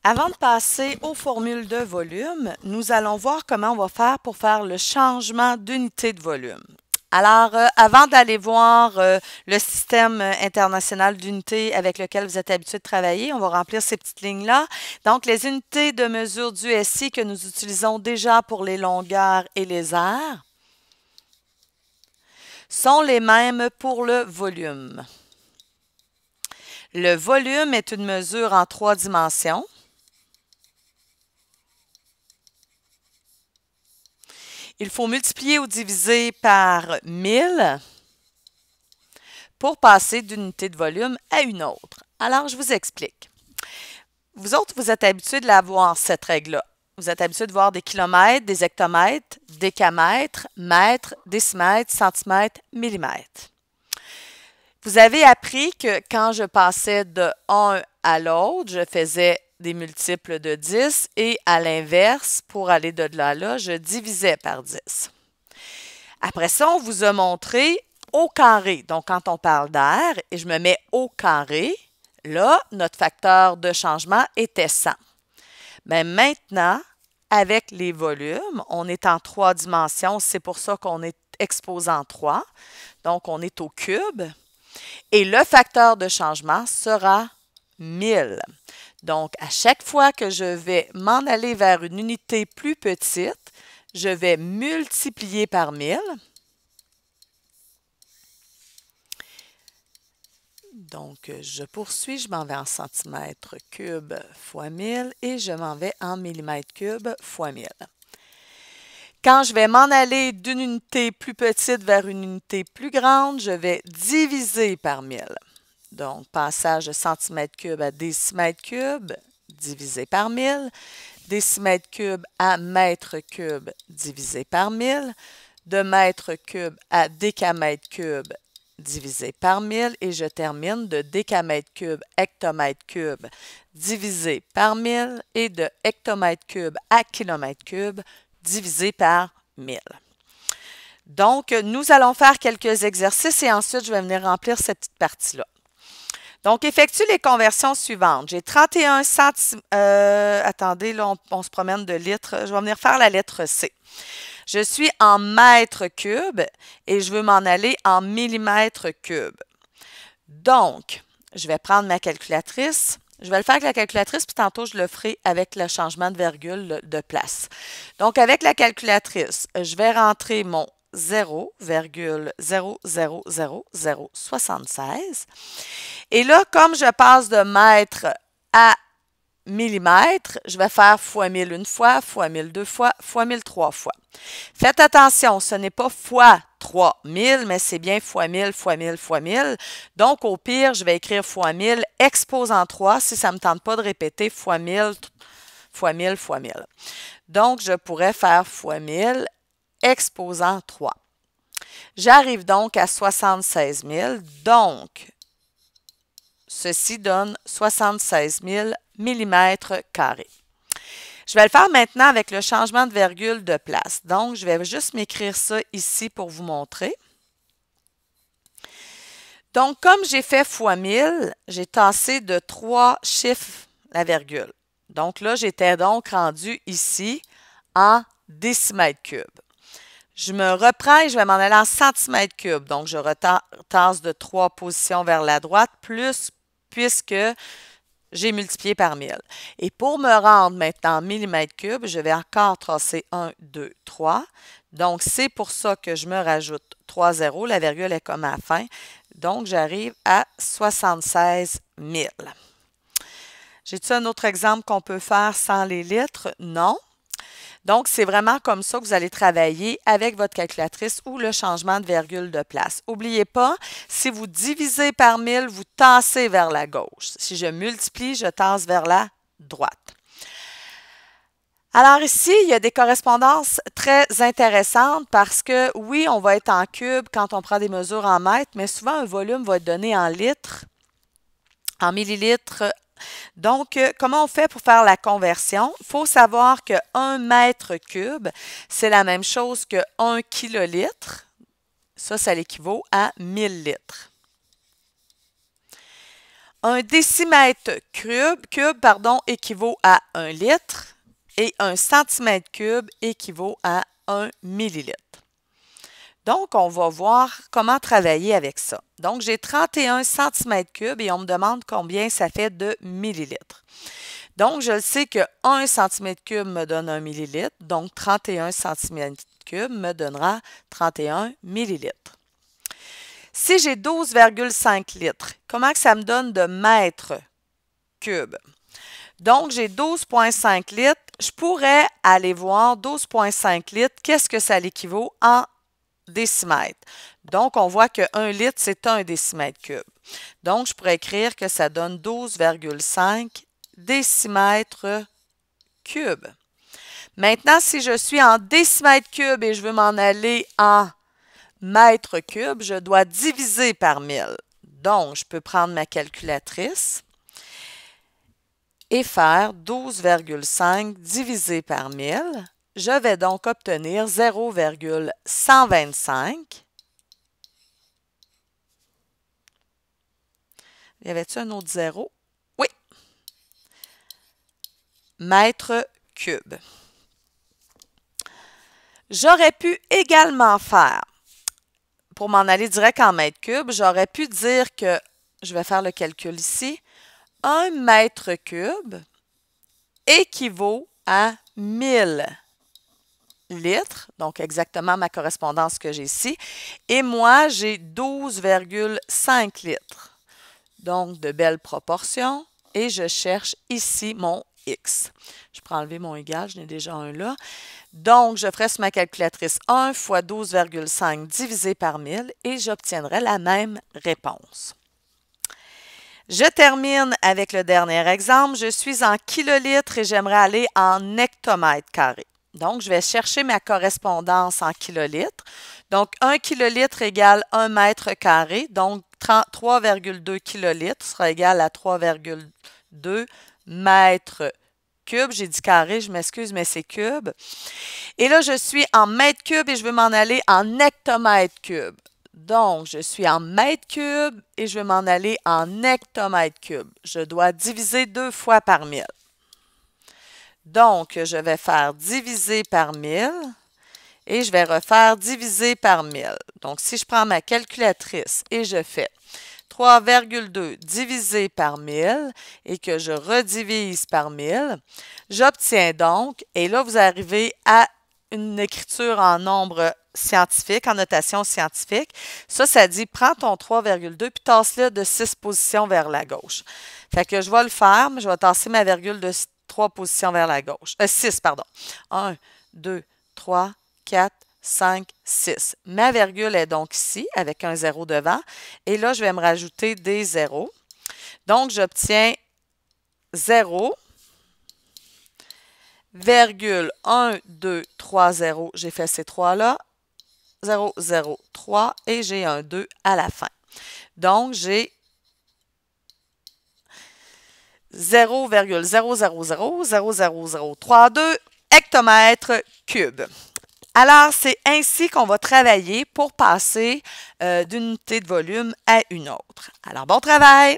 Avant de passer aux formules de volume, nous allons voir comment on va faire pour faire le changement d'unité de volume. Alors, avant d'aller voir le système international d'unités avec lequel vous êtes habitué de travailler, on va remplir ces petites lignes-là. Donc, les unités de mesure du SI que nous utilisons déjà pour les longueurs et les aires sont les mêmes pour le volume. Le volume est une mesure en 3 dimensions. Il faut multiplier ou diviser par 1000 pour passer d'une unité de volume à une autre. Alors, je vous explique. Vous autres, vous êtes habitués de la voir, cette règle-là. Vous êtes habitués de voir des kilomètres, des hectomètres, décamètres, mètres, décimètres, centimètres, millimètres. Vous avez appris que quand je passais de un à l'autre, je faisais des multiples de 10 et à l'inverse, pour aller de là à là, je divisais par 10. Après ça, on vous a montré au carré. Donc, quand on parle d'air et je me mets au carré, là, notre facteur de changement était 100. Mais maintenant, avec les volumes, on est en 3 dimensions. C'est pour ça qu'on est exposé en 3. Donc, on est au cube. Et le facteur de changement sera 1000. Donc, à chaque fois que je vais m'en aller vers une unité plus petite, je vais multiplier par 1000. Donc, je poursuis, je m'en vais en centimètres cubes fois 1000 et je m'en vais en millimètres cubes fois 1000. Quand je vais m'en aller d'une unité plus petite vers une unité plus grande, je vais diviser par 1000. Donc, passage de centimètres cubes à décimètres cubes, divisé par 1000. Décimètres cubes à mètres cubes, divisé par 1000. De mètres cubes à décamètres cubes, divisé par 1000. Et je termine de décamètres cubes, hectomètres cubes, divisé par 1000. Et de hectomètres cubes à kilomètres cubes, divisé par 1000. Donc, nous allons faire quelques exercices et ensuite, je vais venir remplir cette petite partie-là. Donc, effectue les conversions suivantes. J'ai 31 centimètres. Attendez, là, on se promène de litres. Je vais venir faire la lettre C. Je suis en mètres cubes et je veux m'en aller en millimètres cubes. Donc, je vais prendre ma calculatrice. Je vais le faire avec la calculatrice, puis tantôt, je le ferai avec le changement de virgule de place. Donc, avec la calculatrice, je vais rentrer mon 0,0000076. Et là, comme je passe de mètre à millimètre, je vais faire fois 1000 une fois, fois 1000 deux fois, fois 1000 trois fois. Faites attention, ce n'est pas fois 3000, mais c'est bien fois 1000, fois 1000, fois 1000. Donc, au pire, je vais écrire fois 1000, exposant 3, si ça ne me tente pas de répéter fois 1000, fois 1000, fois 1000. Donc, je pourrais faire fois 1000, exposant 3. J'arrive donc à 76 000, donc ceci donne 76 000 millimètres carrés. Je vais le faire maintenant avec le changement de virgule de place. Donc, je vais juste m'écrire ça ici pour vous montrer. Donc, comme j'ai fait fois 1000, j'ai tassé de 3 chiffres la virgule. Donc là, j'étais donc rendu ici en décimètres cubes. Je me reprends et je vais m'en aller en centimètres cubes. Donc, je retasse de 3 positions vers la droite, plus puisque j'ai multiplié par 1000. Et pour me rendre maintenant en millimètres cubes, je vais encore tracer 1, 2, 3. Donc, c'est pour ça que je me rajoute 3 zéros. La virgule est comme à la fin. Donc, j'arrive à 76 000. J'ai-tu un autre exemple qu'on peut faire sans les litres? Non. Donc, c'est vraiment comme ça que vous allez travailler avec votre calculatrice ou le changement de virgule de place. N'oubliez pas, si vous divisez par 1000, vous tassez vers la gauche. Si je multiplie, je tasse vers la droite. Alors ici, il y a des correspondances très intéressantes parce que oui, on va être en cube quand on prend des mesures en mètres, mais souvent un volume va être donné en litres, en millilitres. Donc, comment on fait pour faire la conversion? Il faut savoir que 1 mètre cube, c'est la même chose que 1 kilolitre. Ça l'équivaut à 1000 litres. Un décimètre cube, équivaut à 1 litre et un centimètre cube équivaut à 1 millilitre. Donc, on va voir comment travailler avec ça. Donc, j'ai 31 cm3 et on me demande combien ça fait de millilitres. Donc, je sais que 1 cm3 me donne 1 millilitre, donc 31 cm3 me donnera 31 millilitres. Si j'ai 12,5 litres, comment que ça me donne de mètres cubes? Donc, j'ai 12,5 litres. Je pourrais aller voir 12,5 litres, qu'est-ce que ça l'équivaut en décimètres. Donc, on voit que 1 litre, c'est 1 décimètre cube. Donc, je pourrais écrire que ça donne 12,5 décimètres cubes. Maintenant, si je suis en décimètres cubes et je veux m'en aller en mètres cubes, je dois diviser par 1000. Donc, je peux prendre ma calculatrice et faire 12,5 divisé par 1000. Je vais donc obtenir 0,125. Y avait-il un autre zéro? Oui. Mètres cubes. J'aurais pu également faire, pour m'en aller direct en mètres cubes, j'aurais pu dire que, je vais faire le calcul ici, 1 mètre cube équivaut à 1000 litres, donc exactement ma correspondance que j'ai ici, et moi, j'ai 12,5 litres. Donc, de belles proportions, et je cherche ici mon X. Je peux enlever mon égal, je n'ai déjà un là. Donc, je ferai sur ma calculatrice 1 fois 12,5 divisé par 1000 et j'obtiendrai la même réponse. Je termine avec le dernier exemple. Je suis en kilolitres et j'aimerais aller en hectomètres carrés. Donc, je vais chercher ma correspondance en kilolitres. Donc, 1 kilolitre égale 1 mètre carré. Donc, 3,2 kilolitres sera égal à 3,2 mètres cubes. J'ai dit carré, je m'excuse, mais c'est cube. Et là, je suis en mètres cubes et je veux m'en aller en hectomètres cubes. Donc, je suis en mètres cubes et je vais m'en aller en hectomètres cubes. Je dois diviser 2 fois par 1000. Donc, je vais faire diviser par 1000 et je vais refaire diviser par 1000. Donc, si je prends ma calculatrice et je fais 3,2 divisé par 1000 et que je redivise par 1000, j'obtiens donc, et là, vous arrivez à une écriture en nombre scientifique, en notation scientifique. Ça dit, prends ton 3,2 puis tasse-le de 6 positions vers la gauche. Fait que je vais le faire, mais je vais tasser ma virgule de 3 positions vers la gauche. 6, pardon. 1, 2, 3, 4, 5, 6. Ma virgule est donc ici, avec un 0 devant. Et là, je vais me rajouter des zéros. Donc, j'obtiens 0, virgule 1, 2, 3, 0. J'ai fait ces 3-là. 0, 0, 3. Et j'ai un 2 à la fin. Donc, j'ai 0,0000032 hectomètres cubes. Alors, c'est ainsi qu'on va travailler pour passer d'une unité de volume à une autre. Alors, bon travail!